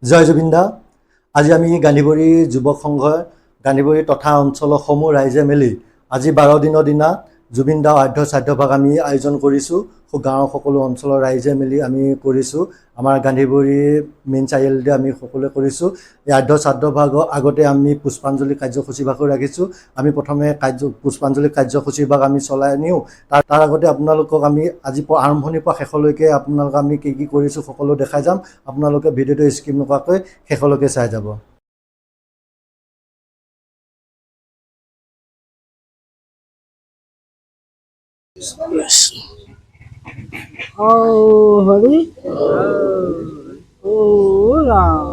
জয় জুবিন দা। আজি আমি গান্ধীবৰী যুৱক সংঘই গান্ধীবৰী তথা অঞ্চলৰ সমূহ ৰাইজে মিলি আজি 12 দিনৰ দিনা জুবিন দা আৰ্ধ শ্ৰাদ্ধভাগ আমি আয়োজন কৰিছোঁ। গাঁৱৰ সকলো অঞ্চলৰ ৰাইজে মিলি আমি কৰিছোঁ। আমাৰ গান্ধীবৰী মেইন চাৰিআলিতে আমি সকলোৱে কৰিছোঁ। এই আৰ্ধ শ্ৰাদ্ধভাগৰ আগতে আমি পুষ্পাঞ্জলি কাৰ্যসূচীভাগো ৰাখিছোঁ। আমি প্ৰথমে পুষ্পাঞ্জলি কাৰ্যসূচীভাগ আমি চলাই নিওঁ। তাৰ আগতে আপোনালোকক আমি আজি আৰম্ভণিৰ পৰা শেষলৈকে আপোনালোক আমি কি কৰিছোঁ সকলো দেখাই যাম। আপোনালোকে ভিডিঅ'টো স্কিপ নকৰাকৈ শেষলৈকে চাই যাব। Yes. Oh, Hari. Oh, Ram.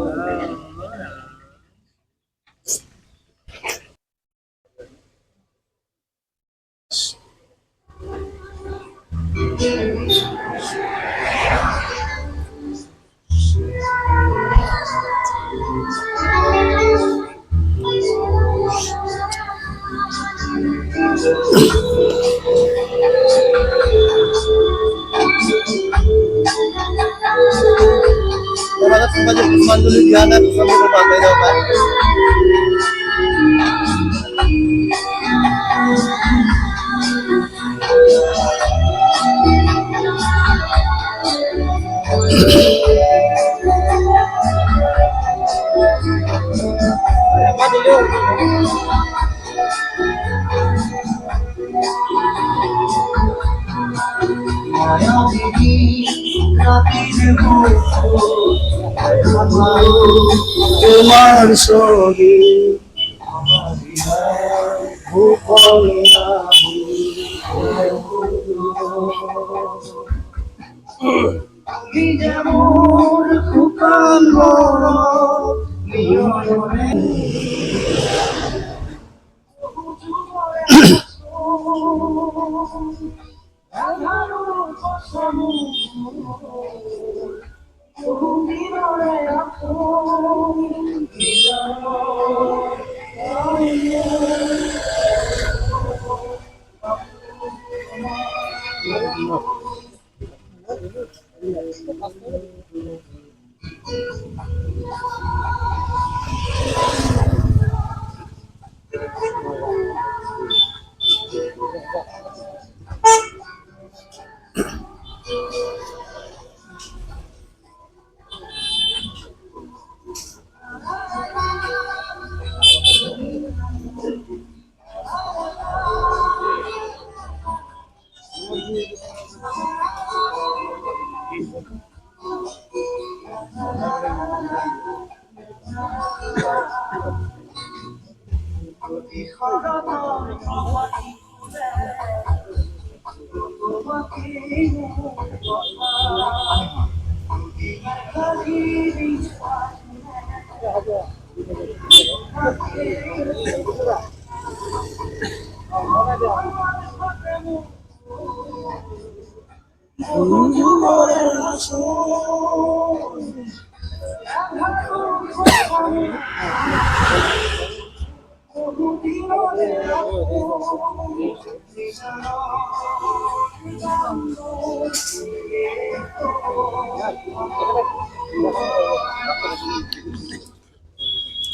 পুষ্পাঞ্জলি দিয়া নাই, পুষ্পাঞ্জলি পাই যাব পাৰে। তোমাৰ সঙ্গে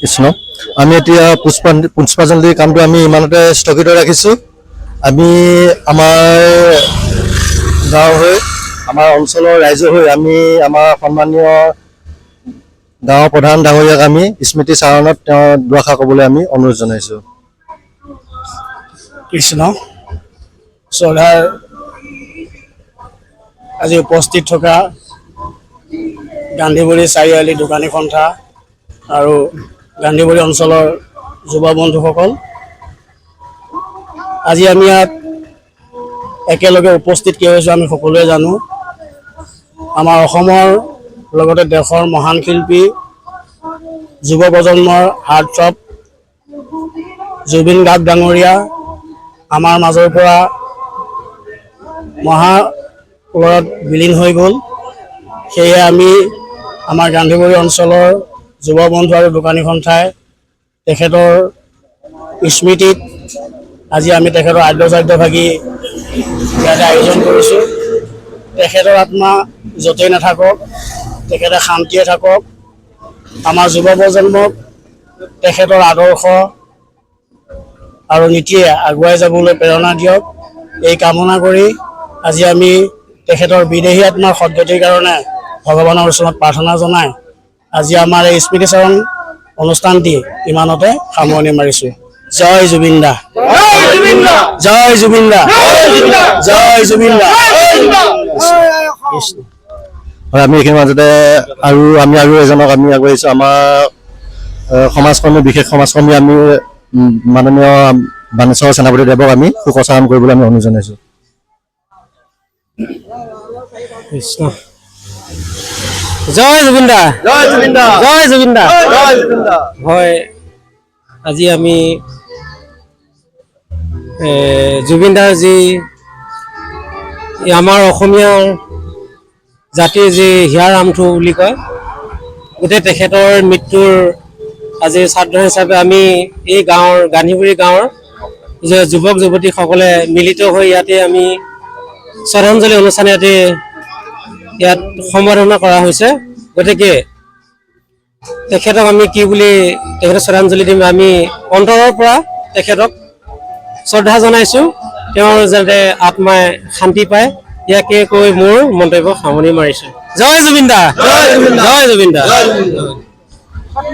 কৃষ্ণ, আমি এতিয়া পুষ্পাঞ্জলি কামটো আমি ইমানতে স্থগিত ৰাখিছোঁ। আমি আমাৰ গাঁও হৈ আমাৰ অঞ্চলৰ ৰাইজ হৈ আমি আমাৰ সন্মানীয় গাঁৱৰ প্ৰধান ডাঙৰীয়াক আমি স্মৃতি চাৰণত তেওঁ দুআষাৰ ক'বলৈ আমি অনুৰোধ জনাইছোঁ। কৃষ্ণ শ্ৰদ্ধাৰ আজি উপস্থিত থকা গান্ধীবৰী চাৰিআলি দোকানী সন্থা আৰু গান্ধীবৰী অঞ্চলৰ যুৱ বন্ধুসকল, আজি আমি ইয়াত একেলগে উপস্থিত কিয় হৈছোঁ আমি সকলোৱে জানো। আমাৰ অসমৰ লগতে দেশৰ মহান শিল্পী যুৱ প্ৰজন্মৰ হাৰ্টথ্ৰব জুবিন গাৰ্গ ডাঙৰীয়া আমাৰ মাজৰ পৰা মহাপুৰত বিলীন হৈ গ'ল। সেয়ে আমি আমাৰ গান্ধীবৰী অঞ্চলৰ যুৱ বন্ধু আৰু দোকানী সন্থাই তেখেতৰ স্মৃতিত আজি আমি তেখেতৰ আদ্য শ্ৰাদ্ধভাগী ইয়াতে আয়োজন কৰিছোঁ। তেখেতৰ আত্মা য'তেই নাথাকক, তেখেতে শান্তিয়ে থাকক, আমাৰ যুৱ প্ৰজন্মক তেখেতৰ আদৰ্শ আৰু নীতিয়ে আগুৱাই যাবলৈ প্ৰেৰণা দিয়ক, এই কামনা কৰি আজি আমি তেখেতৰ বিদেহী আত্মাৰ সদ্গতিৰ কাৰণে ভগৱানৰ ওচৰত প্ৰাৰ্থনা জনাই আজি আমাৰ এই স্মৃতিচাৰণ অনুষ্ঠানটি ইমানতে সামৰণি মাৰিছোঁ। জয় জুবিন দা, জয় জুবিন দা, জয় জুবিন দা। হয়, আমি এইখিনিৰ মাজতে আৰু এজনক আমি আগবাঢ়িছোঁ। আমাৰ সমাজকৰ্মী, বিশেষ সমাজকৰ্মী আমি মাননীয় বাণেশ্বৰ সেনাপতি দেৱক আমি শোকচাৰণ কৰিবলৈ আমি অনুৰোধ জনাইছোঁ। জয় জুবিন দা, জয় জুবিন দা, জয় জুবিন দা। জয় জুবিন দা। হয়, আজি আমি জুবিন দাৰ যি আমাৰ অসমীয়া জাতিৰ যি হিয়াৰ আমঠু বুলি কয়, গোটেই তেখেতৰ মৃত্যুৰ আজি শ্ৰাদ্ধ হিচাপে আমি এই গাঁৱৰ গান্ধীগুৰি গাঁৱৰ যে যুৱক যুৱতীসকলে মিলিত হৈ ইয়াতে আমি শ্ৰদ্ধাঞ্জলি অনুষ্ঠান ইয়াত সম্বৰ্ধনা কৰা হৈছে। গতিকে তেখেতক আমি কি বুলি তেখেতক শ্ৰদ্ধাঞ্জলি দিম, আমি অন্তৰৰ পৰা তেখেতক শ্ৰদ্ধা জনাইছোঁ, তেওঁৰ যাতে আত্মাই শান্তি পায়, ইয়াকে কৈ মোৰ মন্তব্য সামৰণি মাৰিছোঁ। জয় জুবিন দা, জয় জুবিন দা।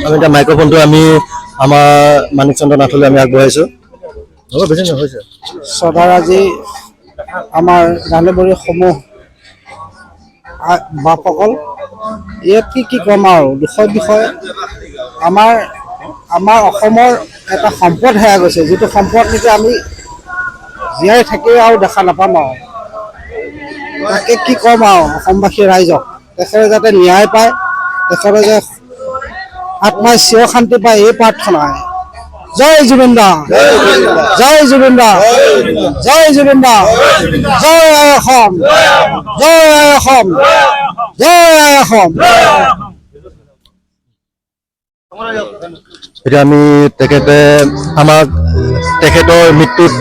আমি এতিয়া মাইক্ৰফোনটো আমি আমাৰ মানিক চন্দ্ৰ নাথলৈ আমি আগবঢ়াইছোঁ। হ'ব, বেছি নহৈছে। শ্ৰদ্ধাৰাজি আমাৰ গান্ধীবুঢ়ীৰ সমূহ বাপসকল, ইয়াত কি ক'ম আৰু দুখৰ বিষয়। আমাৰ অসমৰ এটা সম্পদ হেৰাই গৈছে, যিটো সম্পদ নেকি আমি জীয়াই থাকি আৰু দেখা নাপাম আৰু। তাকে কি ক'ম আৰু অসমবাসী ৰাইজক, তেখেতে যাতে ন্যায় পায়, তেখেতে যে আত্মাই চিৰ শান্তি পায়, এই প্ৰাৰ্থনাই। জয় জুবিন দা, জয় জুবিন দা, জয় জুবিন দা, জয় আই অসম, জয় আই অসম, জয় আই অসম। এতিয়া আমি তেখেতৰ মৃত্যুত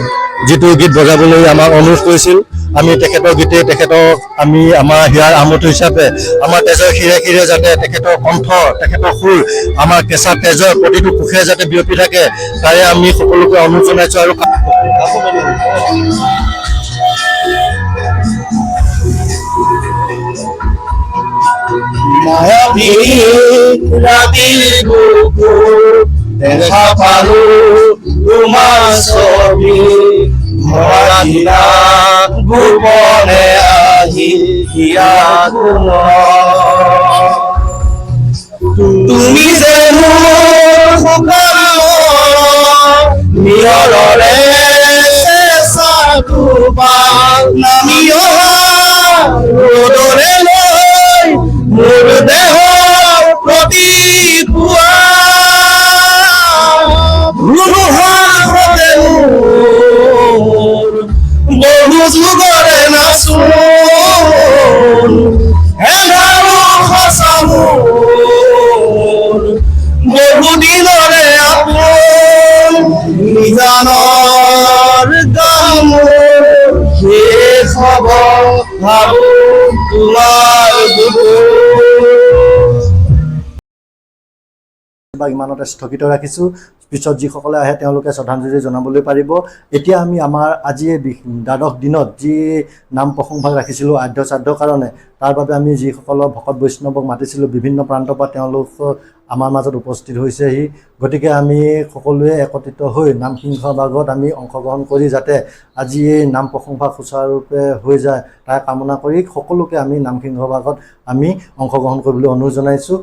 যিটো গীত বজাবলৈ আমাক অনুৰোধ কৰিছিল, আমি তেখেতৰ গীতে তেখেতক আমি আমাৰ হিয়াৰ আমঠু হিচাপে আমাৰ তেজৰ শিৰে শিৰে যাতে তেখেতৰ কণ্ঠ, তেখেতৰ সুৰ আমাৰ কেঁচা তেজৰ প্ৰতিটো কোষে যাতে বিয়পি থাকে, তাৰে আমি সকলোকে অনুৰোধ জনাইছোঁ। আৰু মায়াবী ৰাতিৰ বুকুৰ দেখা পালোঁ তোমাৰ ছবি, ধৰা দিলা গোপনে আহি হিয়াৰ কোণত। তুমি যে মোৰ সকাম নিয়ৰৰে চেঁচা দুপাল নামি অহা ৰ'দৰে লৈ মোৰ দেহৰ প্ৰতি পুৱা বহু যুগৰে নাচোন হেন্ধাৰো সঁচা মোৰ, বহু দিনৰে আপোন নিজানৰ গামৰ শেষ হ'ব ভাবো তোমাৰ ইমানতে স্থগিত ৰাখিছোঁ। পিছত যিসকলে আহে তেওঁলোকে শ্ৰদ্ধাঞ্জলি জনাবলৈ পাৰিব। এতিয়া আমি আমাৰ আজি দ্বাদশ দিনত যি নাম প্ৰসংগ ৰাখিছিলোঁ আদ্য শ্ৰাদ্ধৰ কাৰণে, তাৰ বাবে আমি যিসকলক ভকত বৈষ্ণৱক মাতিছিলোঁ বিভিন্ন প্ৰান্তৰ পৰা তেওঁলোক আমাৰ মাজত উপস্থিত হৈছেহি। গতিকে আমি সকলোৱে একত্ৰিত হৈ নামসিংহৰ ভাগত আমি অংশগ্ৰহণ কৰি যাতে আজি এই নাম প্ৰসংগ সুচাৰুৰূপে হৈ যায় তাৰ কামনা কৰি সকলোকে আমি নামসিংহৰ ভাগত আমি অংশগ্ৰহণ কৰিবলৈ অনুৰোধ জনাইছোঁ।